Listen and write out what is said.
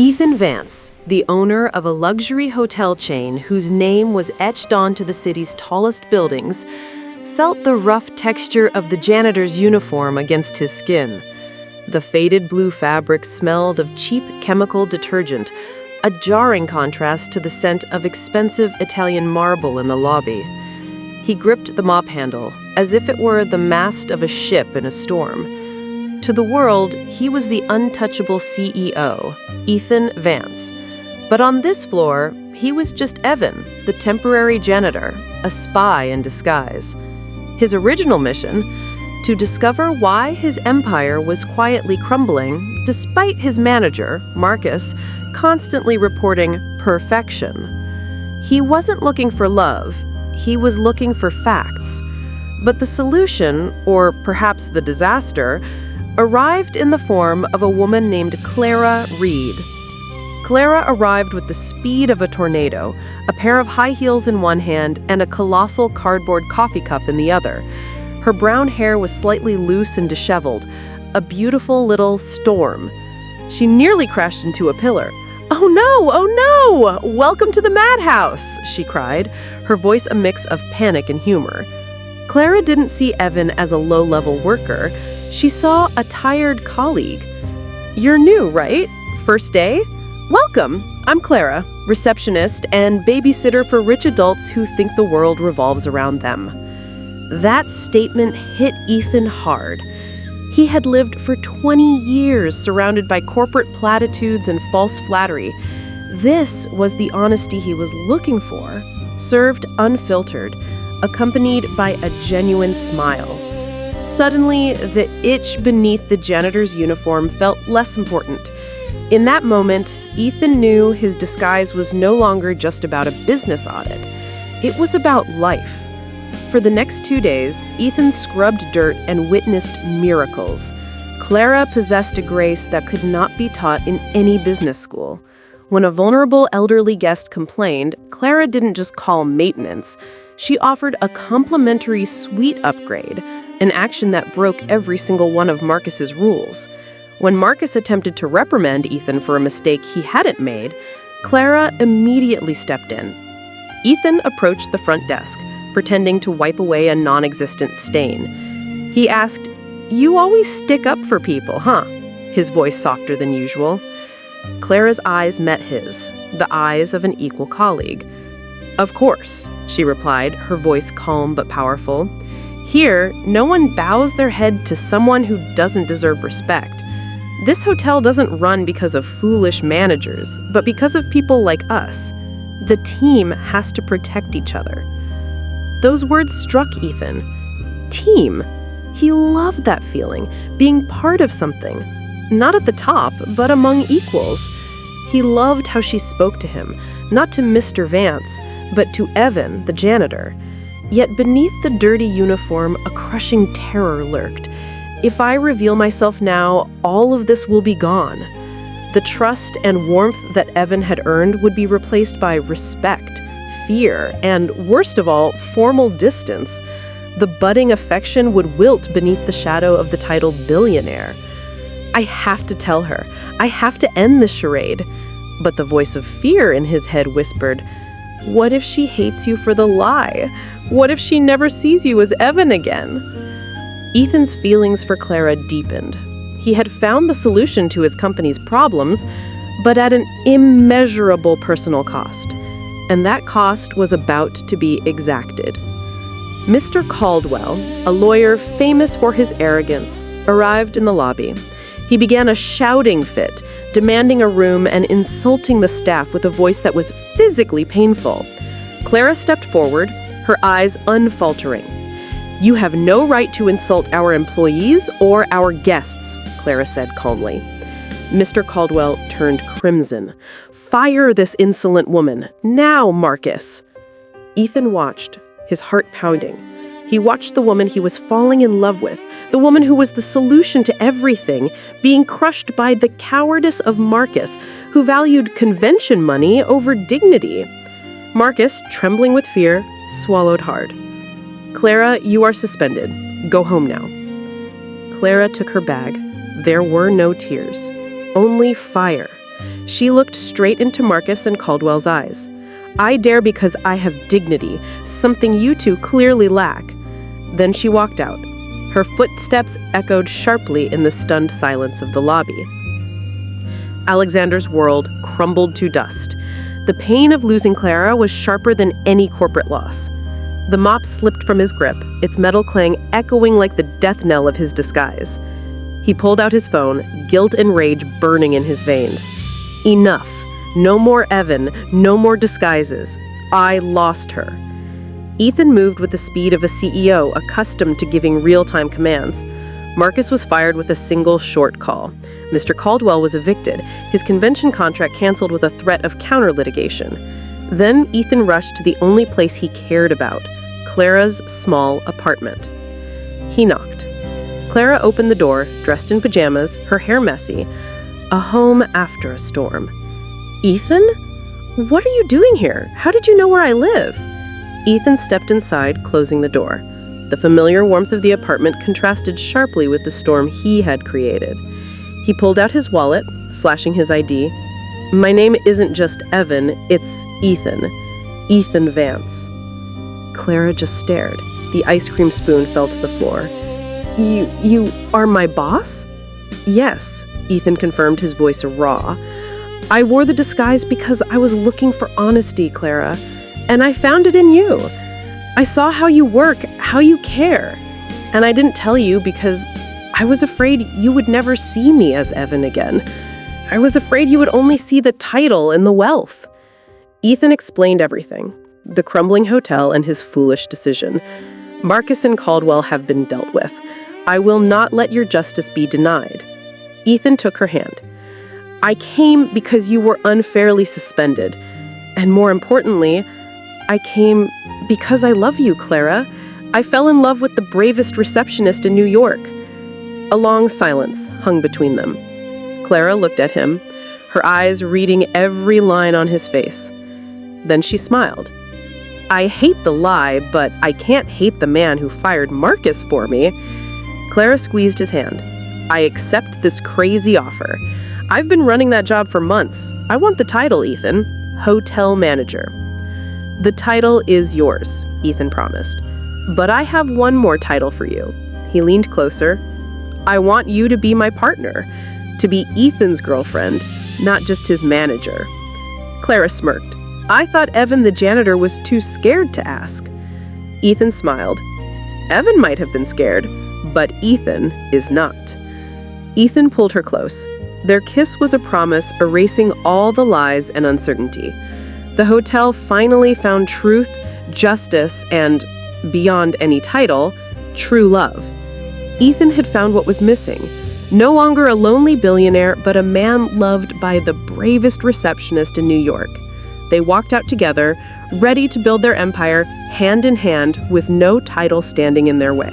Ethan Vance, the owner of a luxury hotel chain whose name was etched onto the city's tallest buildings, felt the rough texture of the janitor's uniform against his skin. The faded blue fabric smelled of cheap chemical detergent, a jarring contrast to the scent of expensive Italian marble in the lobby. He gripped the mop handle, as if it were the mast of a ship in a storm. To the world, he was the untouchable CEO, Ethan Vance. But on this floor, he was just Evan, the temporary janitor, a spy in disguise. His original mission? To discover why his empire was quietly crumbling, despite his manager, Marcus, constantly reporting perfection. He wasn't looking for love, he was looking for facts. But the solution, or perhaps the disaster, arrived in the form of a woman named Clara Reed. Clara arrived with the speed of a tornado, a pair of high heels in one hand and a colossal cardboard coffee cup in the other. Her brown hair was slightly loose and disheveled, a beautiful little storm. She nearly crashed into a pillar. "Oh no! Oh no! Welcome to the madhouse!" she cried, her voice a mix of panic and humor. Clara didn't see Evan as a low-level worker. She saw a tired colleague. "You're new, right? First day? Welcome. I'm Clara, receptionist and babysitter for rich adults who think the world revolves around them." That statement hit Ethan hard. He had lived for 20 years surrounded by corporate platitudes and false flattery. This was the honesty he was looking for, served unfiltered, accompanied by a genuine smile. Suddenly, the itch beneath the janitor's uniform felt less important. In that moment, Ethan knew his disguise was no longer just about a business audit. It was about life. For the next 2 days, Ethan scrubbed dirt and witnessed miracles. Clara possessed a grace that could not be taught in any business school. When a vulnerable elderly guest complained, Clara didn't just call maintenance. She offered a complimentary suite upgrade, an action that broke every single one of Marcus's rules. When Marcus attempted to reprimand Ethan for a mistake he hadn't made, Clara immediately stepped in. Ethan approached the front desk, pretending to wipe away a non-existent stain. He asked, "You always stick up for people, huh?" His voice softer than usual. Clara's eyes met his, the eyes of an equal colleague. "Of course," she replied, her voice calm but powerful. "Here, no one bows their head to someone who doesn't deserve respect. This hotel doesn't run because of foolish managers, but because of people like us. The team has to protect each other." Those words struck Ethan. Team. He loved that feeling, being part of something. Not at the top, but among equals. He loved how she spoke to him, not to Mr. Vance, but to Evan, the janitor. Yet beneath the dirty uniform, a crushing terror lurked. If I reveal myself now, all of this will be gone. The trust and warmth that Evan had earned would be replaced by respect, fear, and, worst of all, formal distance. The budding affection would wilt beneath the shadow of the title Billionaire. I have to tell her. I have to end this charade. But the voice of fear in his head whispered, "What if she hates you for the lie? What if she never sees you as Evan again?" Ethan's feelings for Clara deepened. He had found the solution to his company's problems, but at an immeasurable personal cost. And that cost was about to be exacted. Mr. Caldwell, a lawyer famous for his arrogance, arrived in the lobby. He began a shouting fit, demanding a room and insulting the staff with a voice that was physically painful. Clara stepped forward, her eyes unfaltering. "You have no right to insult our employees or our guests," Clara said calmly. Mr. Caldwell turned crimson. "Fire this insolent woman, now, Marcus!" Ethan watched, his heart pounding. He watched the woman he was falling in love with, the woman who was the solution to everything, being crushed by the cowardice of Marcus, who valued convention money over dignity. Marcus, trembling with fear, swallowed hard. "Clara, you are suspended. Go home now." Clara took her bag. There were no tears, only fire. She looked straight into Marcus and Caldwell's eyes. "I dare because I have dignity, something you two clearly lack." Then she walked out. Her footsteps echoed sharply in the stunned silence of the lobby. Alexander's world crumbled to dust. The pain of losing Clara was sharper than any corporate loss. The mop slipped from his grip, its metal clang echoing like the death knell of his disguise. He pulled out his phone, guilt and rage burning in his veins. Enough. No more Evan, no more disguises. I lost her. Ethan moved with the speed of a CEO accustomed to giving real-time commands. Marcus was fired with a single short call. Mr. Caldwell was evicted, his convention contract canceled with a threat of counter-litigation. Then Ethan rushed to the only place he cared about, Clara's small apartment. He knocked. Clara opened the door, dressed in pajamas, her hair messy. A home after a storm. "Ethan? What are you doing here? How did you know where I live?" Ethan stepped inside, closing the door. The familiar warmth of the apartment contrasted sharply with the storm he had created. He pulled out his wallet, flashing his ID. "My name isn't just Evan, it's Ethan. Ethan Vance." Clara just stared. The ice cream spoon fell to the floor. You are my boss?" "Yes," Ethan confirmed, his voice raw. "I wore the disguise because I was looking for honesty, Clara, and I found it in you. I saw how you work, how you care, and I didn't tell you because I was afraid you would never see me as Evan again. I was afraid you would only see the title and the wealth." Ethan explained everything, the crumbling hotel and his foolish decision. "Marcus and Caldwell have been dealt with. I will not let your justice be denied." Ethan took her hand. "I came because you were unfairly suspended. And more importantly, I came because I love you, Clara. I fell in love with the bravest receptionist in New York." A long silence hung between them. Clara looked at him, her eyes reading every line on his face. Then she smiled. "I hate the lie, but I can't hate the man who fired Marcus for me." Clara squeezed his hand. "I accept this crazy offer. I've been running that job for months. I want the title, Ethan. Hotel manager." "The title is yours," Ethan promised. "But I have one more title for you." He leaned closer. "I want you to be my partner, to be Ethan's girlfriend, not just his manager." Clara smirked. "I thought Evan the janitor was too scared to ask." Ethan smiled. "Evan might have been scared, but Ethan is not." Ethan pulled her close. Their kiss was a promise, erasing all the lies and uncertainty. The hotel finally found truth, justice, and, beyond any title, true love. Ethan had found what was missing. No longer a lonely billionaire, but a man loved by the bravest receptionist in New York. They walked out together, ready to build their empire hand in hand with no title standing in their way.